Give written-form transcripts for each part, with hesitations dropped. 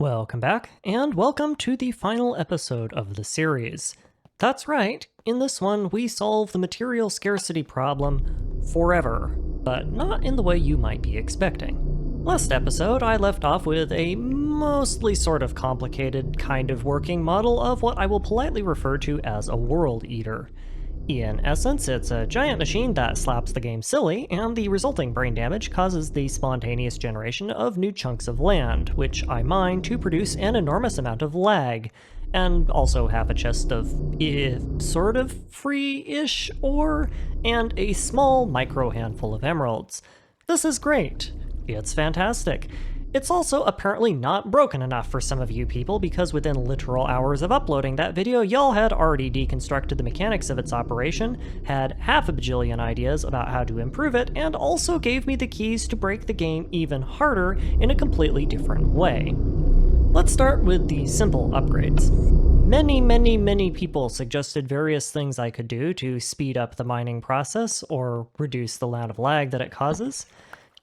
Welcome back, and welcome to the final episode of the series. That's right, in this one we solve the material scarcity problem forever, but not in the way you might be expecting. Last episode I left off with a mostly sort of complicated kind of working model of what I will politely refer to as a world eater. In essence, it's a giant machine that slaps the game silly, and the resulting brain damage causes the spontaneous generation of new chunks of land, which I mine to produce an enormous amount of lag, and also have a chest of sort of free-ish ore, and a small micro handful of emeralds. This is great. It's fantastic. It's also apparently not broken enough for some of you people because within literal hours of uploading that video, y'all had already deconstructed the mechanics of its operation, had half a bajillion ideas about how to improve it, and also gave me the keys to break the game even harder in a completely different way. Let's start with the simple upgrades. Many people suggested various things I could do to speed up the mining process or reduce the amount of lag that it causes.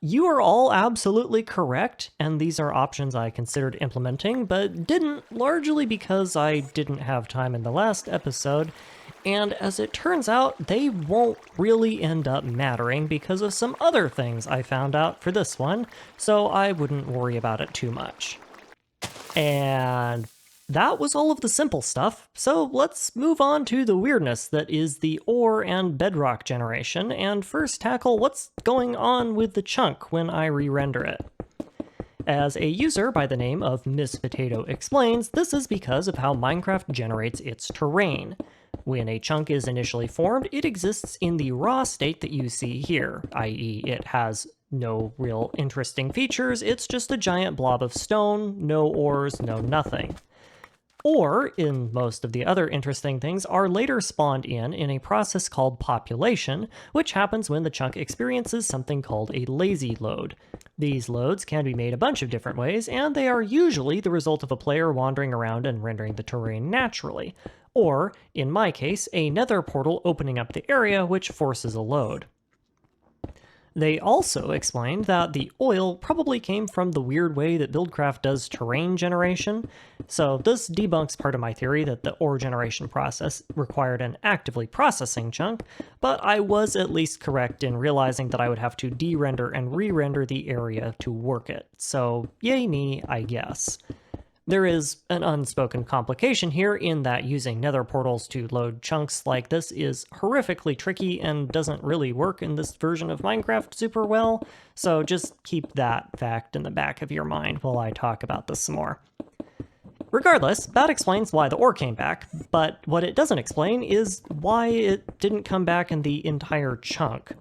You are all absolutely correct, and these are options I considered implementing, but didn't, largely because I didn't have time in the last episode, and as it turns out, they won't really end up mattering because of some other things I found out for this one, so I wouldn't worry about it too much. And that was all of the simple stuff, so let's move on to the weirdness that is the ore and bedrock generation, and first tackle what's going on with the chunk when I re-render it. As a user by the name of Miss Potato explains, this is because of how Minecraft generates its terrain. When a chunk is initially formed, it exists in the raw state that you see here, i.e. it has no real interesting features, it's just a giant blob of stone, no ores, no nothing. Or, in most of the other interesting things, are later spawned in a process called population, which happens when the chunk experiences something called a lazy load. These loads can be made a bunch of different ways, and they are usually the result of a player wandering around and rendering the terrain naturally, or, in my case, a nether portal opening up the area which forces a load. They also explained that the oil probably came from the weird way that Buildcraft does terrain generation, so this debunks part of my theory that the ore generation process required an actively processing chunk, but I was at least correct in realizing that I would have to de-render and re-render the area to work it, so yay me, I guess. There is an unspoken complication here in that using nether portals to load chunks like this is horrifically tricky and doesn't really work in this version of Minecraft super well, so just keep that fact in the back of your mind while I talk about this some more. Regardless, that explains why the ore came back, but what it doesn't explain is why it didn't come back in the entire chunk.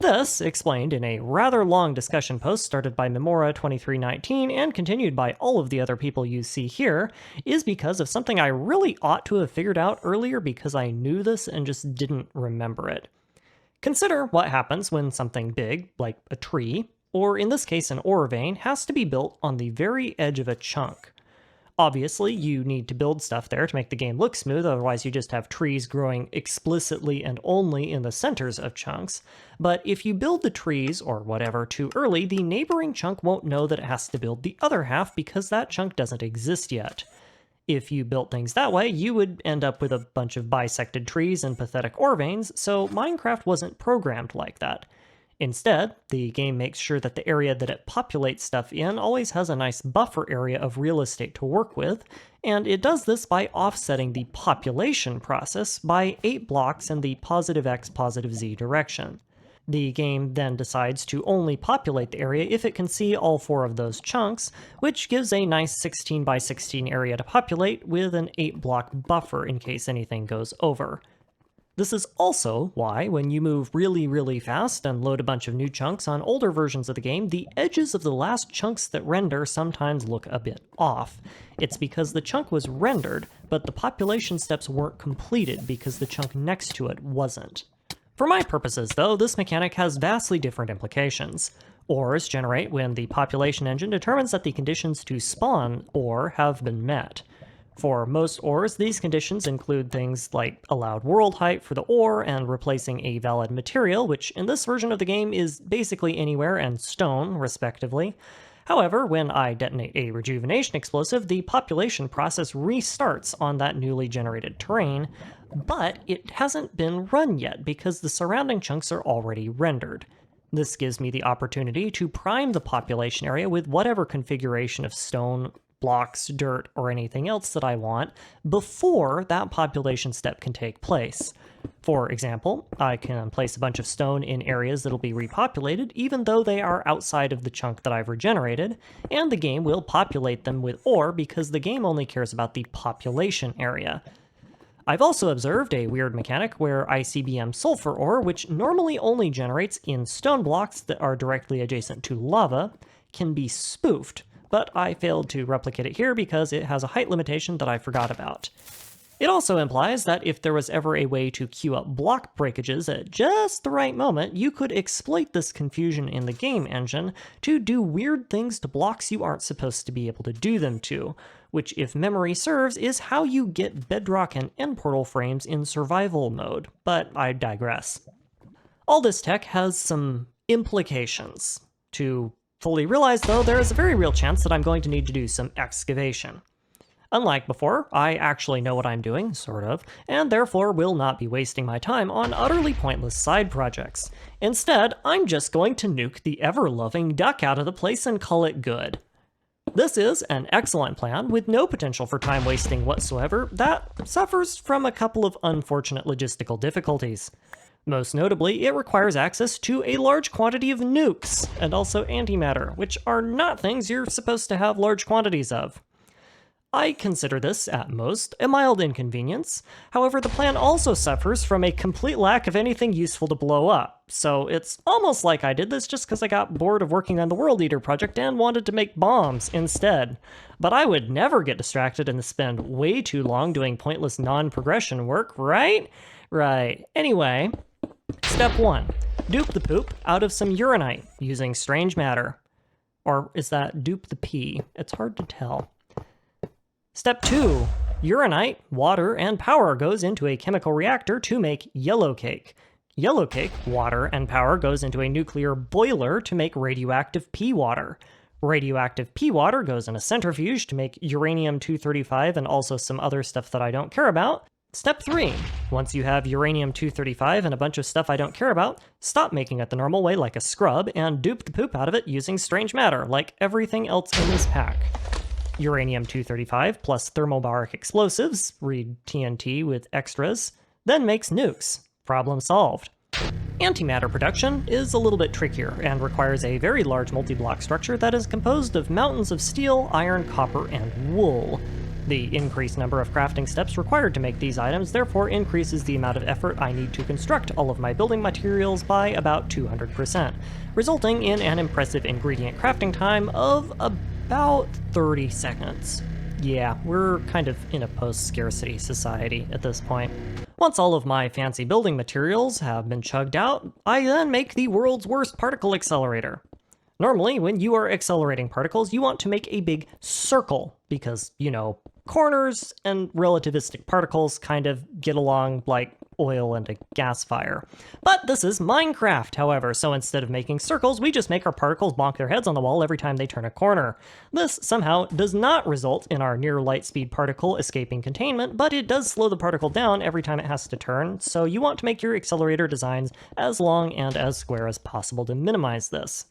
This, explained in a rather long discussion post started by Memora2319 and continued by all of the other people you see here, is because of something I really ought to have figured out earlier because I knew this and just didn't remember it. Consider what happens when something big, like a tree, or in this case an ore vein, has to be built on the very edge of a chunk. Obviously, you need to build stuff there to make the game look smooth, otherwise you just have trees growing explicitly and only in the centers of chunks. But if you build the trees, or whatever, too early, the neighboring chunk won't know that it has to build the other half because that chunk doesn't exist yet. If you built things that way, you would end up with a bunch of bisected trees and pathetic ore veins, so Minecraft wasn't programmed like that. Instead, the game makes sure that the area that it populates stuff in always has a nice buffer area of real estate to work with, and it does this by offsetting the population process by 8 blocks in the positive x, positive z direction. The game then decides to only populate the area if it can see all 4 of those chunks, which gives a nice 16 by 16 area to populate with an 8 block buffer in case anything goes over. This is also why, when you move really fast and load a bunch of new chunks on older versions of the game, the edges of the last chunks that render sometimes look a bit off. It's because the chunk was rendered, but the population steps weren't completed because the chunk next to it wasn't. For my purposes, though, this mechanic has vastly different implications. Ores generate when the population engine determines that the conditions to spawn ore have been met. For most ores, these conditions include things like allowed world height for the ore and replacing a valid material, which in this version of the game is basically anywhere, and stone, respectively. However, when I detonate a rejuvenation explosive, the population process restarts on that newly generated terrain, but it hasn't been run yet because the surrounding chunks are already rendered. This gives me the opportunity to prime the population area with whatever configuration of stone, blocks, dirt, or anything else that I want before that population step can take place. For example, I can place a bunch of stone in areas that'll be repopulated even though they are outside of the chunk that I've regenerated, and the game will populate them with ore because the game only cares about the population area. I've also observed a weird mechanic where ICBM sulfur ore, which normally only generates in stone blocks that are directly adjacent to lava, can be spoofed, but I failed to replicate it here because it has a height limitation that I forgot about. It also implies that if there was ever a way to queue up block breakages at just the right moment, you could exploit this confusion in the game engine to do weird things to blocks you aren't supposed to be able to do them to, which, if memory serves, is how you get bedrock and end portal frames in survival mode, but I digress. All this tech has some implications. To fully realize, though, there is a very real chance that I'm going to need to do some excavation. Unlike before, I actually know what I'm doing, sort of, and therefore will not be wasting my time on utterly pointless side projects. Instead, I'm just going to nuke the ever-loving duck out of the place and call it good. This is an excellent plan with no potential for time wasting whatsoever that suffers from a couple of unfortunate logistical difficulties. Most notably, it requires access to a large quantity of nukes, and also antimatter, which are not things you're supposed to have large quantities of. I consider this, at most, a mild inconvenience. However, the plan also suffers from a complete lack of anything useful to blow up, so it's almost like I did this just because I got bored of working on the World Eater project and wanted to make bombs instead. But I would never get distracted and spend way too long doing pointless non-progression work, right? Right. Anyway, step 1. Dupe the poop out of some uranite using strange matter. Or is that dupe the pee? It's hard to tell. Step 2. Uranite, water, and power goes into a chemical reactor to make yellow cake. Yellow cake, water, and power goes into a nuclear boiler to make radioactive pea water. Radioactive pea water goes in a centrifuge to make uranium-235 and also some other stuff that I don't care about. Step 3. Once you have uranium-235 and a bunch of stuff I don't care about, stop making it the normal way like a scrub and dupe the poop out of it using strange matter, like everything else in this pack. Uranium-235 plus thermobaric explosives, read TNT with extras, then makes nukes. Problem solved. Antimatter production is a little bit trickier and requires a very large multi-block structure that is composed of mountains of steel, iron, copper, and wool. The increased number of crafting steps required to make these items therefore increases the amount of effort I need to construct all of my building materials by about 200%, resulting in an impressive ingredient crafting time of about 30 seconds. Yeah, we're kind of in a post-scarcity society at this point. Once all of my fancy building materials have been chugged out, I then make the world's worst particle accelerator. Normally, when you are accelerating particles, you want to make a big circle, because, you know, corners and relativistic particles kind of get along like oil and a gas fire. But this is Minecraft, however, so instead of making circles, we just make our particles bonk their heads on the wall every time they turn a corner. This somehow does not result in our near light speed particle escaping containment, but it does slow the particle down every time it has to turn, so you want to make your accelerator designs as long and as square as possible to minimize this.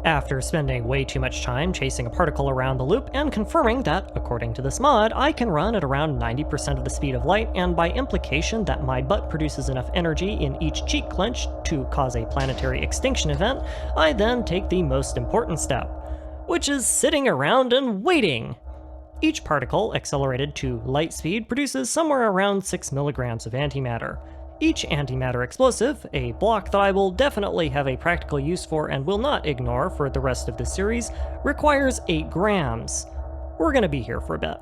After spending way too much time chasing a particle around the loop and confirming that, according to this mod, I can run at around 90% of the speed of light, and by implication that my butt produces enough energy in each cheek clench to cause a planetary extinction event, I then take the most important step, which is sitting around and waiting. Each particle, accelerated to light speed, produces somewhere around 6 milligrams of antimatter. Each antimatter explosive, a block that I will definitely have a practical use for and will not ignore for the rest of the series, requires 8 grams. We're gonna be here for a bit.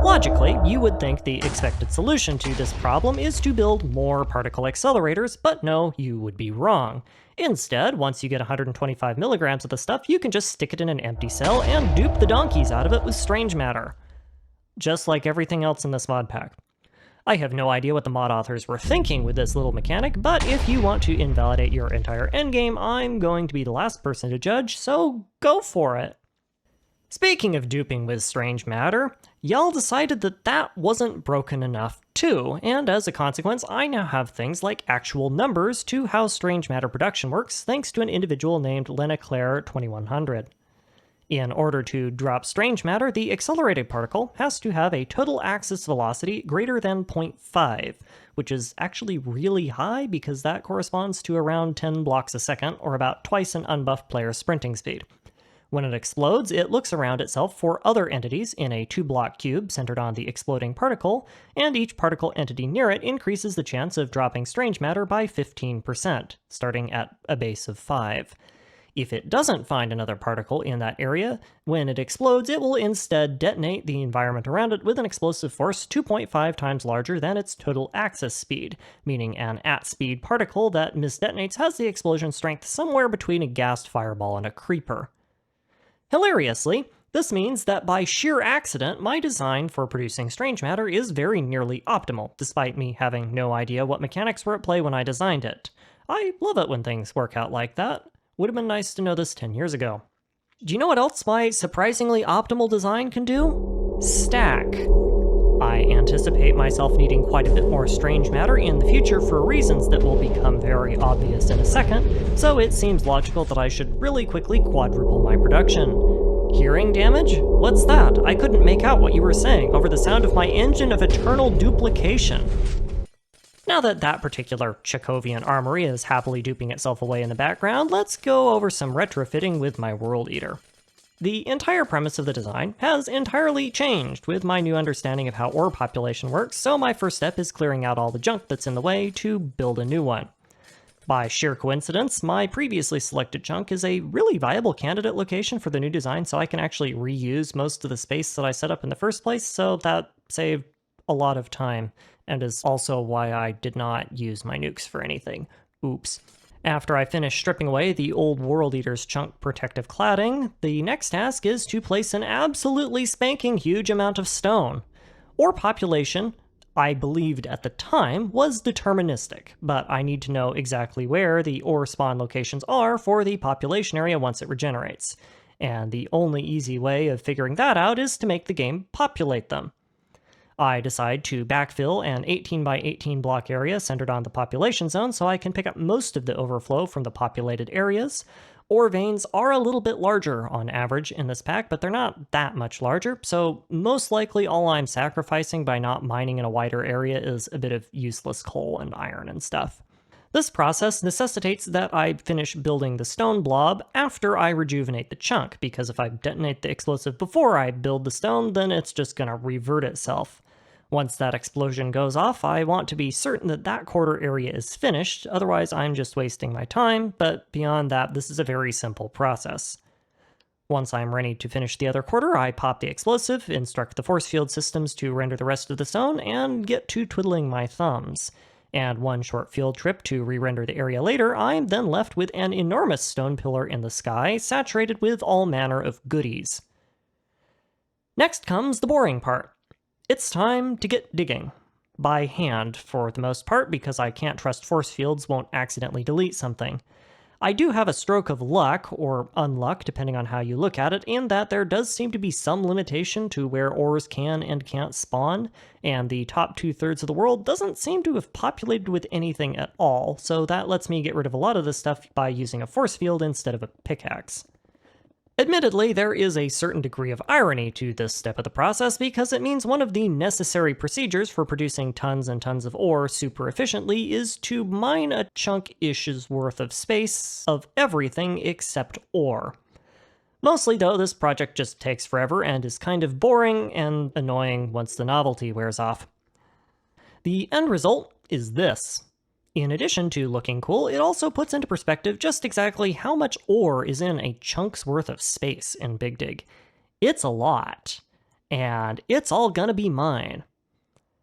Logically, you would think the expected solution to this problem is to build more particle accelerators, but no, you would be wrong. Instead, once you get 125 milligrams of the stuff, you can just stick it in an empty cell and dupe the donkeys out of it with strange matter. Just like everything else in this mod pack. I have no idea what the mod authors were thinking with this little mechanic, but if you want to invalidate your entire endgame, I'm going to be the last person to judge, so go for it. Speaking of duping with strange matter, y'all decided that that wasn't broken enough too, and as a consequence, I now have things like actual numbers to how strange matter production works thanks to an individual named Lena Claire 2100. In order to drop strange matter, the accelerated particle has to have a total axis velocity greater than 0.5, which is actually really high because that corresponds to around 10 blocks a second, or about twice an unbuffed player's sprinting speed. When it explodes, it looks around itself for other entities in a 2-block cube centered on the exploding particle, and each particle entity near it increases the chance of dropping strange matter by 15%, starting at a base of 5. If it doesn't find another particle in that area, when it explodes, it will instead detonate the environment around it with an explosive force 2.5 times larger than its total axis speed, meaning an at-speed particle that misdetonates has the explosion strength somewhere between a gassed fireball and a creeper. Hilariously, this means that by sheer accident, my design for producing strange matter is very nearly optimal, despite me having no idea what mechanics were at play when I designed it. I love it when things work out like that. Would have been nice to know this 10 years ago. Do you know what else my surprisingly optimal design can do? Stack. I anticipate myself needing quite a bit more strange matter in the future for reasons that will become very obvious in a second, so it seems logical that I should really quickly quadruple my production. Hearing damage? What's that? I couldn't make out what you were saying over the sound of my engine of eternal duplication. Now that that particular Chekhovian armory is happily duping itself away in the background, let's go over some retrofitting with my World Eater. The entire premise of the design has entirely changed with my new understanding of how ore population works, so my first step is clearing out all the junk that's in the way to build a new one. By sheer coincidence, my previously selected chunk is a really viable candidate location for the new design, so I can actually reuse most of the space that I set up in the first place, so that saved a lot of time, and is also why I did not use my nukes for anything. Oops. After I finish stripping away the old World Eater's chunk protective cladding, the next task is to place an absolutely spanking huge amount of stone. Ore population, I believed at the time, was deterministic, but I need to know exactly where the ore spawn locations are for the population area once it regenerates. And the only easy way of figuring that out is to make the game populate them. I decide to backfill an 18 by 18 block area centered on the population zone so I can pick up most of the overflow from the populated areas. Ore veins are a little bit larger on average in this pack, but they're not that much larger, so most likely all I'm sacrificing by not mining in a wider area is a bit of useless coal and iron and stuff. This process necessitates that I finish building the stone blob after I rejuvenate the chunk, because if I detonate the explosive before I build the stone, then it's just gonna revert itself. Once that explosion goes off, I want to be certain that that quarter area is finished, otherwise I'm just wasting my time, but beyond that, this is a very simple process. Once I'm ready to finish the other quarter, I pop the explosive, instruct the force field systems to render the rest of the stone, and get to twiddling my thumbs. And one short field trip to re-render the area later, I'm then left with an enormous stone pillar in the sky, saturated with all manner of goodies. Next comes the boring part. It's time to get digging. By hand, for the most part, because I can't trust force fields won't accidentally delete something. I do have a stroke of luck, or unluck depending on how you look at it, in that there does seem to be some limitation to where ores can and can't spawn, and the top 2/3 of the world doesn't seem to have populated with anything at all, so that lets me get rid of a lot of this stuff by using a force field instead of a pickaxe. Admittedly, there is a certain degree of irony to this step of the process because it means one of the necessary procedures for producing tons and tons of ore super efficiently is to mine a chunk-ish's worth of space of everything except ore. Mostly though, this project just takes forever and is kind of boring and annoying once the novelty wears off. The end result is this. In addition to looking cool, it also puts into perspective just exactly how much ore is in a chunk's worth of space in BigDig. It's a lot, and it's all gonna be mine.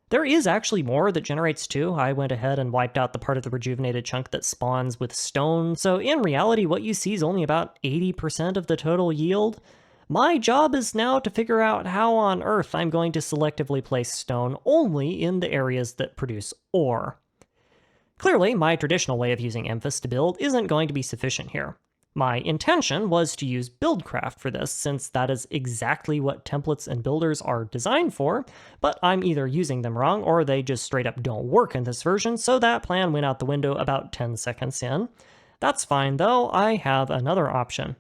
There is actually more that generates too. I went ahead and wiped out the part of the rejuvenated chunk that spawns with stone, so in reality what you see is only about 80% of the total yield. My job is now to figure out how on earth I'm going to selectively place stone only in the areas that produce ore. Clearly, my traditional way of using Emphas to build isn't going to be sufficient here. My intention was to use Buildcraft for this, since that is exactly what templates and builders are designed for, but I'm either using them wrong or they just straight up don't work in this version, so that plan went out the window about 10 seconds in. That's fine though, I have another option.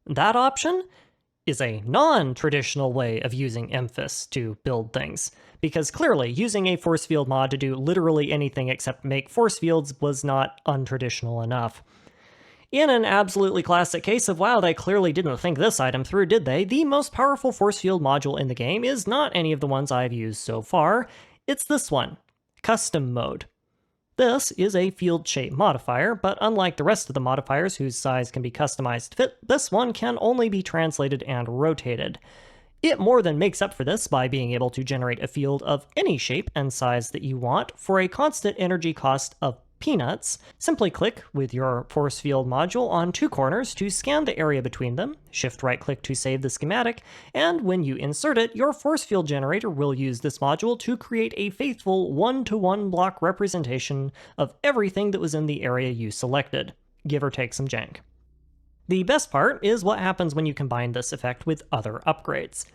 That option is a non-traditional way of using Emphas to build things, because clearly using a force field mod to do literally anything except make force fields was not untraditional enough. In an absolutely classic case of wow, they clearly didn't think this item through, did they? The most powerful force field module in the game is not any of the ones I've used so far, it's this one, Custom Mode. This is a field shape modifier, but unlike the rest of the modifiers whose size can be customized to fit, this one can only be translated and rotated. It more than makes up for this by being able to generate a field of any shape and size that you want for a constant energy cost of peanuts. Simply click with your force field module on two corners to scan the area between them, shift right click to save the schematic, and when you insert it, your force field generator will use this module to create a faithful 1-to-1 block representation of everything that was in the area you selected, give or take some jank. The best part is what happens when you combine this effect with other upgrades.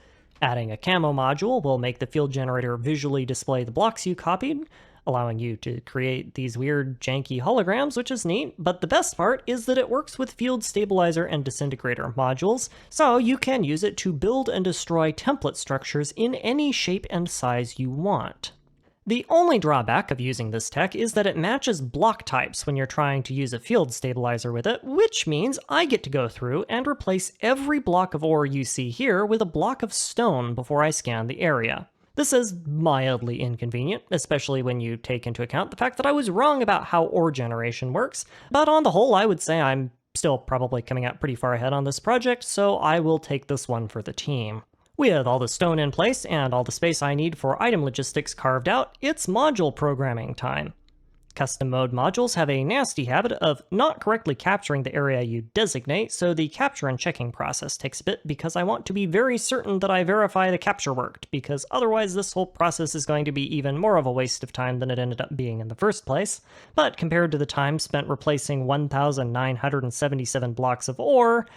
Adding a camo module will make the field generator visually display the blocks you copied, allowing you to create these weird, janky holograms, which is neat, but the best part is that it works with field stabilizer and disintegrator modules, so you can use it to build and destroy template structures in any shape and size you want. The only drawback of using this tech is that it matches block types when you're trying to use a field stabilizer with it, which means I get to go through and replace every block of ore you see here with a block of stone before I scan the area. This is mildly inconvenient, especially when you take into account the fact that I was wrong about how ore generation works, but on the whole I would say I'm still probably coming out pretty far ahead on this project, so I will take this one for the team. With all the stone in place and all the space I need for item logistics carved out, it's module programming time. Custom mode modules have a nasty habit of not correctly capturing the area you designate, so the capture and checking process takes a bit because I want to be very certain that I verify the capture worked, because otherwise this whole process is going to be even more of a waste of time than it ended up being in the first place. But compared to the time spent replacing 1,977 blocks of ore,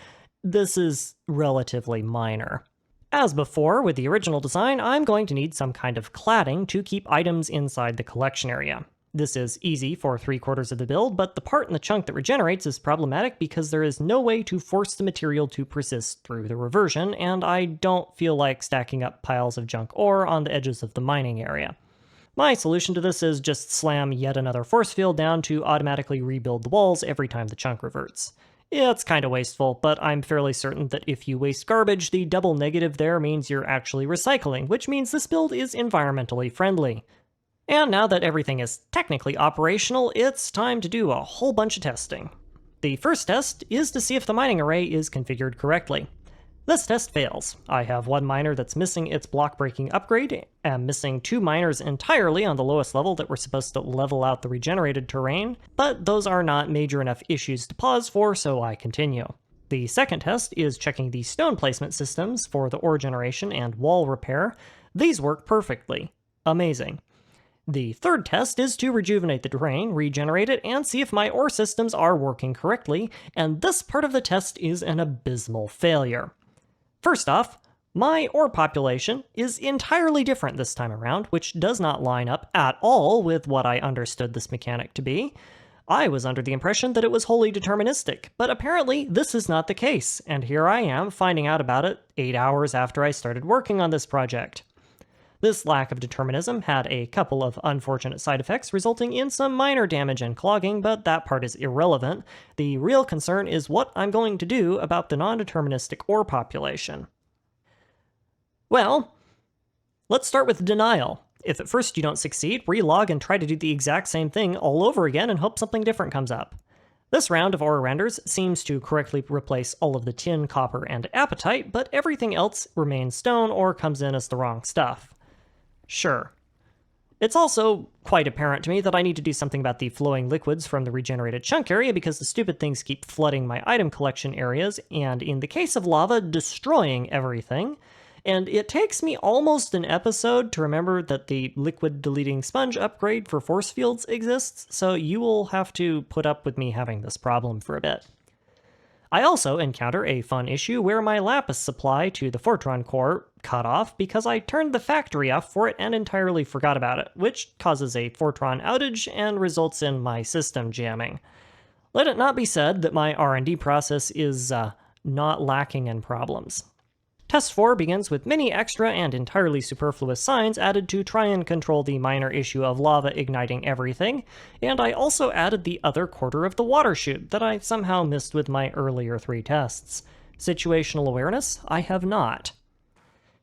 this is relatively minor. As before, with the original design, I'm going to need some kind of cladding to keep items inside the collection area. This is easy for 3/4 of the build, but the part in the chunk that regenerates is problematic because there is no way to force the material to persist through the reversion, and I don't feel like stacking up piles of junk ore on the edges of the mining area. My solution to this is just slam yet another force field down to automatically rebuild the walls every time the chunk reverts. It's kinda wasteful, but I'm fairly certain that if you waste garbage, the double negative there means you're actually recycling, which means this build is environmentally friendly. And now that everything is technically operational, it's time to do a whole bunch of testing. The first test is to see if the mining array is configured correctly. This test fails. I have one miner that's missing its block breaking upgrade, and missing 2 miners entirely on the lowest level that were supposed to level out the regenerated terrain, but those are not major enough issues to pause for, so I continue. The second test is checking the stone placement systems for the ore generation and wall repair. These work perfectly. Amazing. The third test is to rejuvenate the terrain, regenerate it, and see if my ore systems are working correctly, and this part of the test is an abysmal failure. First off, my ore population is entirely different this time around, which does not line up at all with what I understood this mechanic to be. I was under the impression that it was wholly deterministic, but apparently this is not the case, and here I am finding out about it 8 hours after I started working on this project. This lack of determinism had a couple of unfortunate side effects, resulting in some minor damage and clogging, but that part is irrelevant. The real concern is what I'm going to do about the non-deterministic ore population. Well, let's start with denial. If at first you don't succeed, relog and try to do the exact same thing all over again and hope something different comes up. This round of ore renders seems to correctly replace all of the tin, copper, and apatite, but everything else remains stone or comes in as the wrong stuff. Sure. It's also quite apparent to me that I need to do something about the flowing liquids from the regenerated chunk area because the stupid things keep flooding my item collection areas, and in the case of lava, destroying everything. And it takes me almost an episode to remember that the liquid deleting sponge upgrade for force fields exists, so you will have to put up with me having this problem for a bit. I also encounter a fun issue where my lapis supply to the Fortron core cut off because I turned the factory off for it and entirely forgot about it, which causes a Fortron outage and results in my system jamming. Let it not be said that my R&D process is not lacking in problems. Test 4 begins with many extra and entirely superfluous signs added to try and control the minor issue of lava igniting everything, and I also added the other quarter of the water chute that I somehow missed with my earlier 3 tests. Situational awareness? I have not.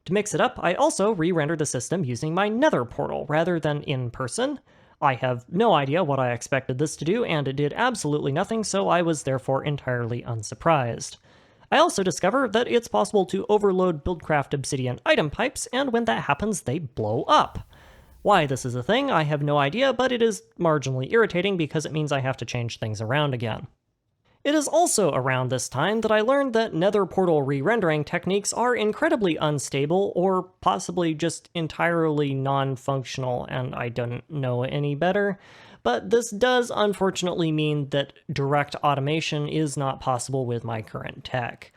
To mix it up, I also re-rendered the system using my nether portal rather than in person. I have no idea what I expected this to do, and it did absolutely nothing, so I was therefore entirely unsurprised. I also discover that it's possible to overload Buildcraft obsidian item pipes, and when that happens, they blow up. Why this is a thing, I have no idea, but it is marginally irritating because it means I have to change things around again. It is also around this time that I learned that nether portal re-rendering techniques are incredibly unstable or possibly just entirely non-functional, and I don't know any better. But this does unfortunately mean that direct automation is not possible with my current tech.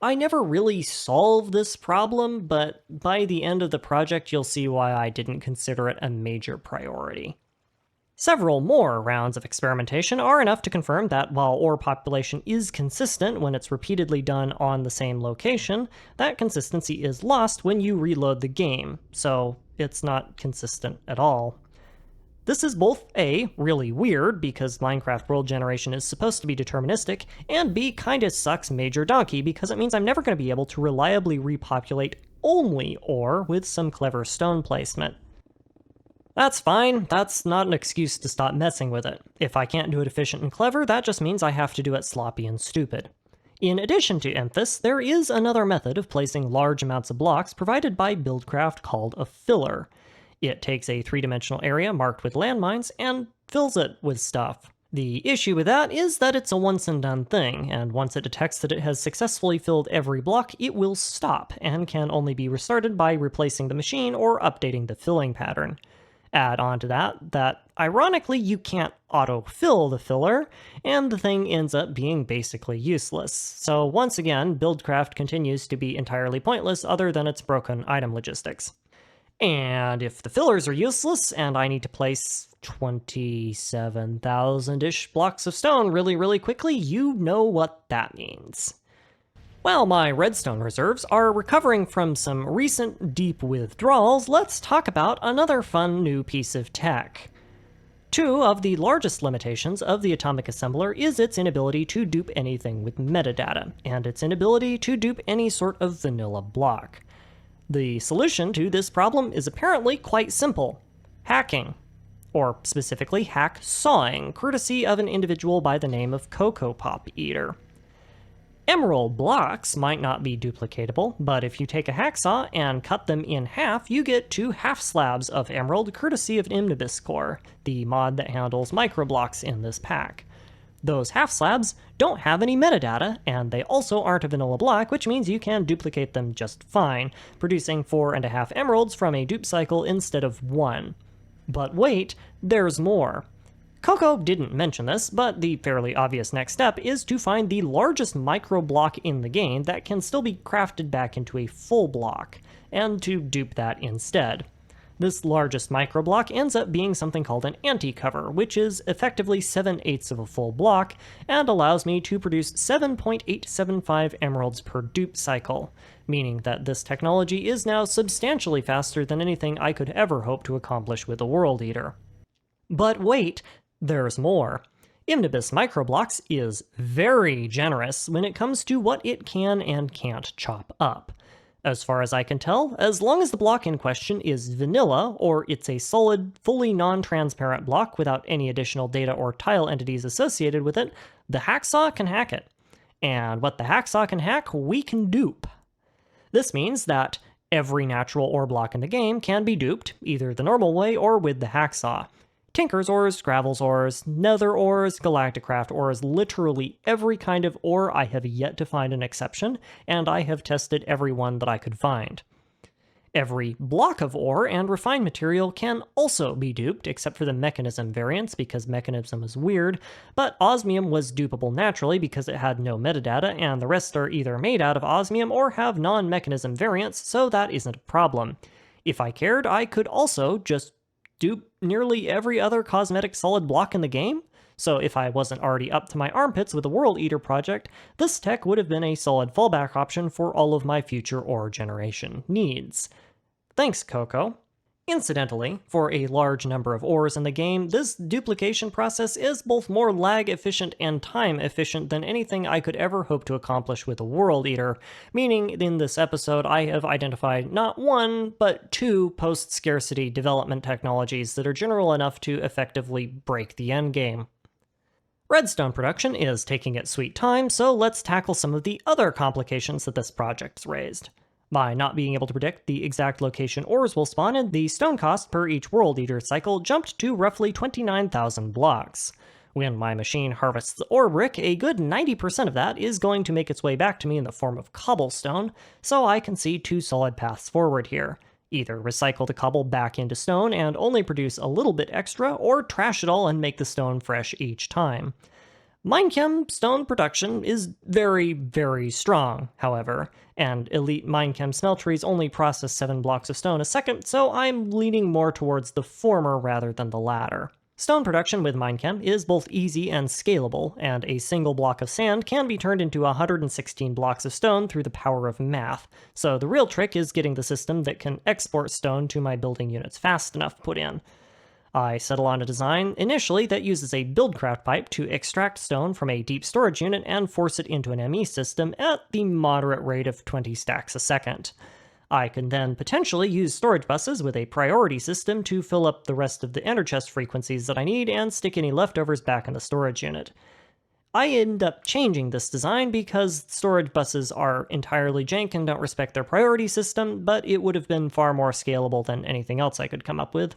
I never really solved this problem, but by the end of the project you'll see why I didn't consider it a major priority. Several more rounds of experimentation are enough to confirm that while ore population is consistent when it's repeatedly done on the same location, that consistency is lost when you reload the game, so it's not consistent at all. This is both A, really weird because Minecraft world generation is supposed to be deterministic, and B, kinda sucks major donkey because it means I'm never going to be able to reliably repopulate only ore with some clever stone placement. That's fine, that's not an excuse to stop messing with it. If I can't do it efficient and clever, that just means I have to do it sloppy and stupid. In addition to Emphas, there is another method of placing large amounts of blocks provided by Buildcraft called a filler. It takes a 3-dimensional area marked with landmines and fills it with stuff. The issue with that is that it's a once and done thing, and once it detects that it has successfully filled every block, it will stop, and can only be restarted by replacing the machine or updating the filling pattern. Add on to that ironically you can't auto-fill the filler, and the thing ends up being basically useless. So once again, Buildcraft continues to be entirely pointless other than its broken item logistics. And if the fillers are useless, and I need to place 27,000-ish blocks of stone really quickly, you know what that means. While my redstone reserves are recovering from some recent deep withdrawals, let's talk about another fun new piece of tech. 2 of the largest limitations of the atomic assembler is its inability to dupe anything with metadata, and its inability to dupe any sort of vanilla block. The solution to this problem is apparently quite simple: hacking. Or specifically, hack sawing, courtesy of an individual by the name of Cocoa Pop Eater. Emerald blocks might not be duplicatable, but if you take a hacksaw and cut them in half, you get 2 half slabs of emerald courtesy of Imnibis Core, the mod that handles microblocks in this pack. Those half slabs don't have any metadata, and they also aren't a vanilla block, which means you can duplicate them just fine, producing 4.5 emeralds from a dupe cycle instead of 1. But wait, there's more. Coco didn't mention this, but the fairly obvious next step is to find the largest microblock in the game that can still be crafted back into a full block, and to dupe that instead. This largest microblock ends up being something called an anti-cover, which is effectively 7/8 of a full block, and allows me to produce 7.875 emeralds per dupe cycle, meaning that this technology is now substantially faster than anything I could ever hope to accomplish with a World Eater. But wait, there's more. Imnibis Microblocks is very generous when it comes to what it can and can't chop up. As far as I can tell, as long as the block in question is vanilla, or it's a solid, fully non-transparent block without any additional data or tile entities associated with it, the hacksaw can hack it. And what the hacksaw can hack, we can dupe. This means that Every natural ore block in the game can be duped, either the normal way or with the hacksaw. Tinker's ores, Gravel's ores, Nether ores, Galacticraft ores, literally every kind of ore I have yet to find an exception, and I have tested every one that I could find. Every block of ore and refined material can also be duped, except for the mechanism variants, because mechanism is weird, but osmium was dupable naturally because it had no metadata, and the rest are either made out of osmium or have non-mechanism variants, so that isn't a problem. If I cared, I could also just dupe nearly every other cosmetic solid block in the game. So if I wasn't already up to my armpits with the World Eater project, this tech would have been a solid fallback option for all of my future ore generation needs. Thanks, Coco. Incidentally, for a large number of ores in the game, this duplication process is both more lag efficient and time efficient than anything I could ever hope to accomplish with a World Eater, meaning in this episode I have identified not one, but two post-scarcity development technologies that are general enough to effectively break the endgame. Redstone production is taking its sweet time, so let's tackle some of the other complications that this project's raised. By not being able to predict the exact location ores will spawn in, the stone cost per each World Eater cycle jumped to roughly 29,000 blocks. When my machine harvests the ore brick, a good 90% of that is going to make its way back to me in the form of cobblestone, so I can see two solid paths forward here. Either recycle the cobble back into stone and only produce a little bit extra, or trash it all and make the stone fresh each time. Minechem stone production is very, very strong, however, and elite Minechem smelteries only process 7 blocks of stone a second, so I'm leaning more towards the former rather than the latter. Stone production with Minechem is both easy and scalable, and a single block of sand can be turned into 116 blocks of stone through the power of math, so the real trick is getting the system that can export stone to my building units fast enough put in. I settle on a design initially that uses a buildcraft pipe to extract stone from a deep storage unit and force it into an ME system at the moderate rate of 20 stacks a second. I can then potentially use storage buses with a priority system to fill up the rest of the ender chest frequencies that I need and stick any leftovers back in the storage unit. I end up changing this design because storage buses are entirely jank and don't respect their priority system, but it would have been far more scalable than anything else I could come up with.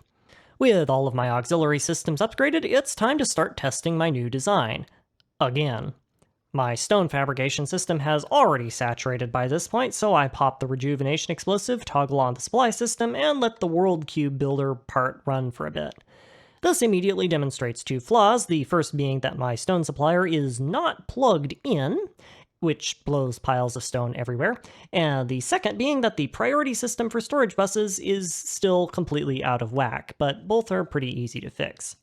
With all of my auxiliary systems upgraded, it's time to start testing my new design. Again. My stone fabrication system has already saturated by this point, so I pop the rejuvenation explosive, toggle on the supply system, and let the world cube builder part run for a bit. This immediately demonstrates two flaws, the first being that my stone supplier is not plugged in, which blows piles of stone everywhere, and the second being that the priority system for storage buses is still completely out of whack, but both are pretty easy to fix.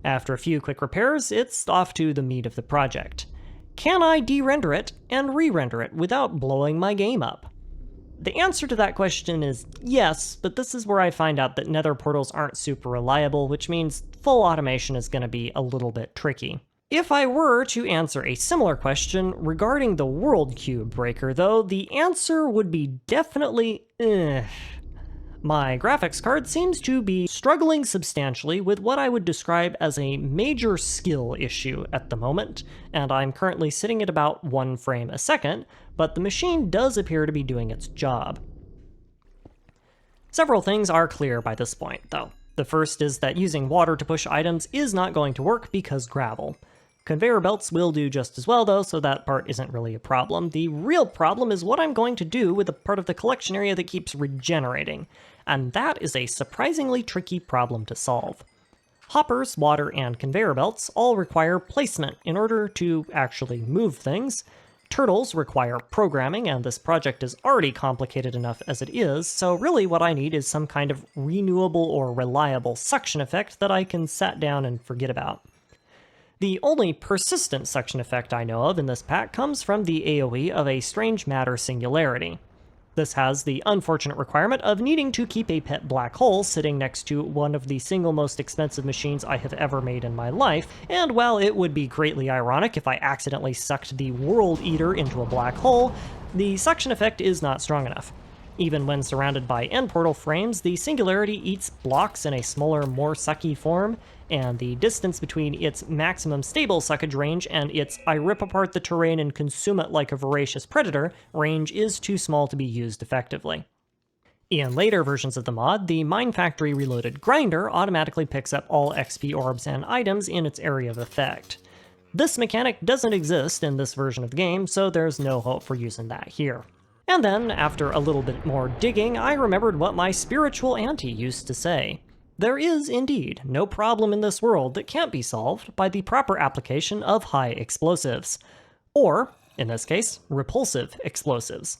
After a few quick repairs, it's off to the meat of the project. Can I de-render it and re-render it without blowing my game up? The answer to that question is yes, but this is where I find out that nether portals aren't super reliable, which means full automation is going to be a little bit tricky. If I were to answer a similar question regarding the World Cube Breaker, though, the answer would be definitely My graphics card seems to be struggling substantially with what I would describe as a major skill issue at the moment, and I'm currently sitting at about 1 frame a second, but the machine does appear to be doing its job. Several things are clear by this point, though. The first is that using water to push items is not going to work because gravel. Conveyor belts will do just as well though, so that part isn't really a problem. The real problem is what I'm going to do with the part of the collection area that keeps regenerating, and that is a surprisingly tricky problem to solve. Hoppers, water, and conveyor belts all require placement in order to actually move things. Turtles require programming, and this project is already complicated enough as it is, so really what I need is some kind of renewable or reliable suction effect that I can set down and forget about. The only persistent suction effect I know of in this pack comes from the AoE of a strange matter singularity. This has the unfortunate requirement of needing to keep a pet black hole sitting next to one of the single most expensive machines I have ever made in my life, and while it would be greatly ironic if I accidentally sucked the World Eater into a black hole, the suction effect is not strong enough. Even when surrounded by end portal frames, the singularity eats blocks in a smaller, more sucky form, and the distance between its maximum stable suckage range and its I rip apart the terrain and consume it like a voracious predator range is too small to be used effectively. In later versions of the mod, the Mine Factory Reloaded grinder automatically picks up all XP orbs and items in its area of effect. This mechanic doesn't exist in this version of the game, so there's no hope for using that here. And then, after a little bit more digging, I remembered what my spiritual auntie used to say. There is, indeed, no problem in this world that can't be solved by the proper application of high explosives. Or, in this case, repulsive explosives.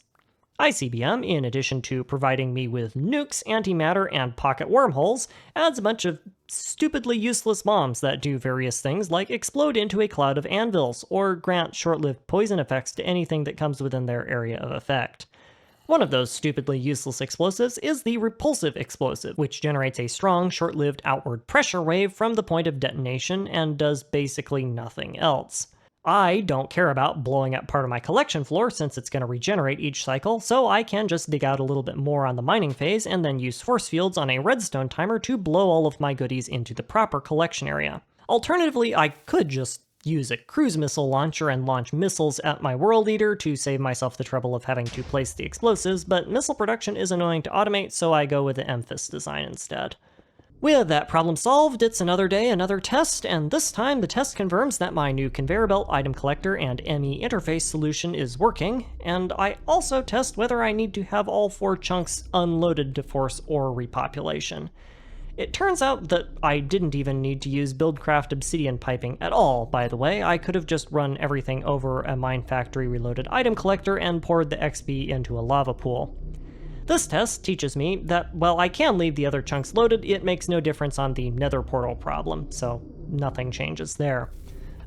ICBM, in addition to providing me with nukes, antimatter, and pocket wormholes, adds a bunch of stupidly useless bombs that do various things like explode into a cloud of anvils, or grant short-lived poison effects to anything that comes within their area of effect. One of those stupidly useless explosives is the repulsive explosive, which generates a strong, short-lived outward pressure wave from the point of detonation and does basically nothing else. I don't care about blowing up part of my collection floor since it's going to regenerate each cycle, so I can just dig out a little bit more on the mining phase and then use force fields on a redstone timer to blow all of my goodies into the proper collection area. Alternatively, I could just use a cruise missile launcher and launch missiles at my world eater to save myself the trouble of having to place the explosives, but missile production is annoying to automate, so I go with the Memphis design instead. With that problem solved, it's another day, another test, and this time the test confirms that my new conveyor belt item collector and ME interface solution is working, and I also test whether I need to have all 4 chunks unloaded to force ore repopulation. It turns out that I didn't even need to use Buildcraft obsidian piping at all, by the way. I could have just run everything over a Mine Factory Reloaded item collector and poured the XP into a lava pool. This test teaches me that while I can leave the other chunks loaded, it makes no difference on the nether portal problem, so nothing changes there.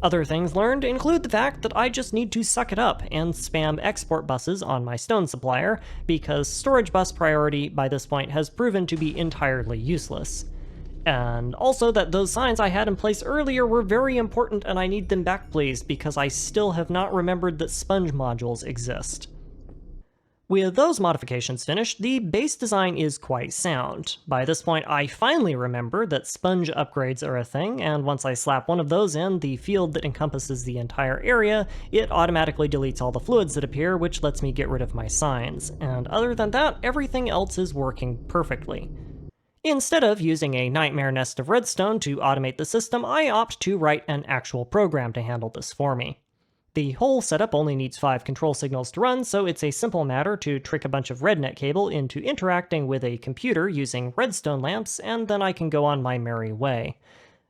Other things learned include the fact that I just need to suck it up and spam export buses on my stone supplier, because storage bus priority by this point has proven to be entirely useless. And also that those signs I had in place earlier were very important and I need them back please, because I still have not remembered that sponge modules exist. With those modifications finished, the base design is quite sound. By this point, I finally remember that sponge upgrades are a thing, and once I slap one of those in, the field that encompasses the entire area, it automatically deletes all the fluids that appear, which lets me get rid of my signs. And other than that, everything else is working perfectly. Instead of using a nightmare nest of redstone to automate the system, I opt to write an actual program to handle this for me. The whole setup only needs 5 control signals to run, so it's a simple matter to trick a bunch of rednet cable into interacting with a computer using redstone lamps, and then I can go on my merry way.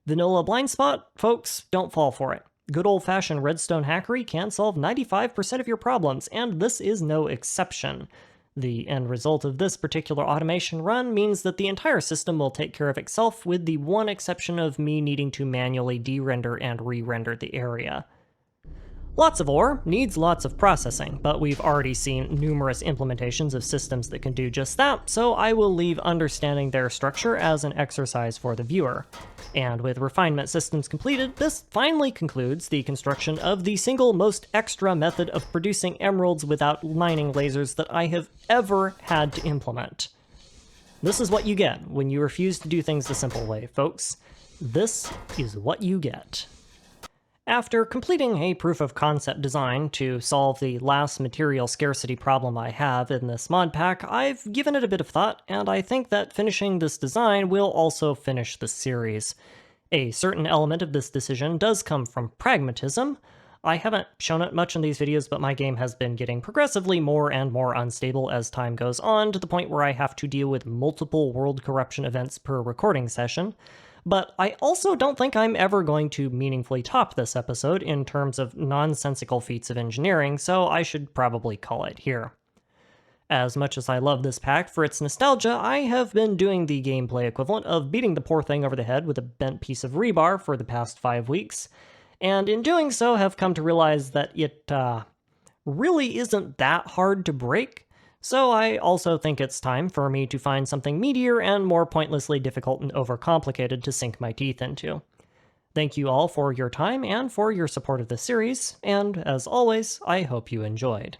Vanilla blind spot? Folks, don't fall for it. Good old-fashioned redstone hackery can solve 95% of your problems, and this is no exception. The end result of this particular automation run means that the entire system will take care of itself, with the one exception of me needing to manually de-render and re-render the area. Lots of ore needs lots of processing, but we've already seen numerous implementations of systems that can do just that, so I will leave understanding their structure as an exercise for the viewer. And with refinement systems completed, this finally concludes the construction of the single most extra method of producing emeralds without mining lasers that I have ever had to implement. This is what you get when you refuse to do things the simple way, folks. This is what you get. After completing a proof-of-concept design to solve the last material scarcity problem I have in this mod pack, I've given it a bit of thought, and I think that finishing this design will also finish the series. A certain element of this decision does come from pragmatism. I haven't shown it much in these videos, but my game has been getting progressively more and more unstable as time goes on, to the point where I have to deal with multiple world corruption events per recording session. But I also don't think I'm ever going to meaningfully top this episode in terms of nonsensical feats of engineering, so I should probably call it here. As much as I love this pack for its nostalgia, I have been doing the gameplay equivalent of beating the poor thing over the head with a bent piece of rebar for the past 5 weeks, and in doing so have come to realize that it really isn't that hard to break. So I also think it's time for me to find something meatier and more pointlessly difficult and overcomplicated to sink my teeth into. Thank you all for your time and for your support of this series, and as always, I hope you enjoyed.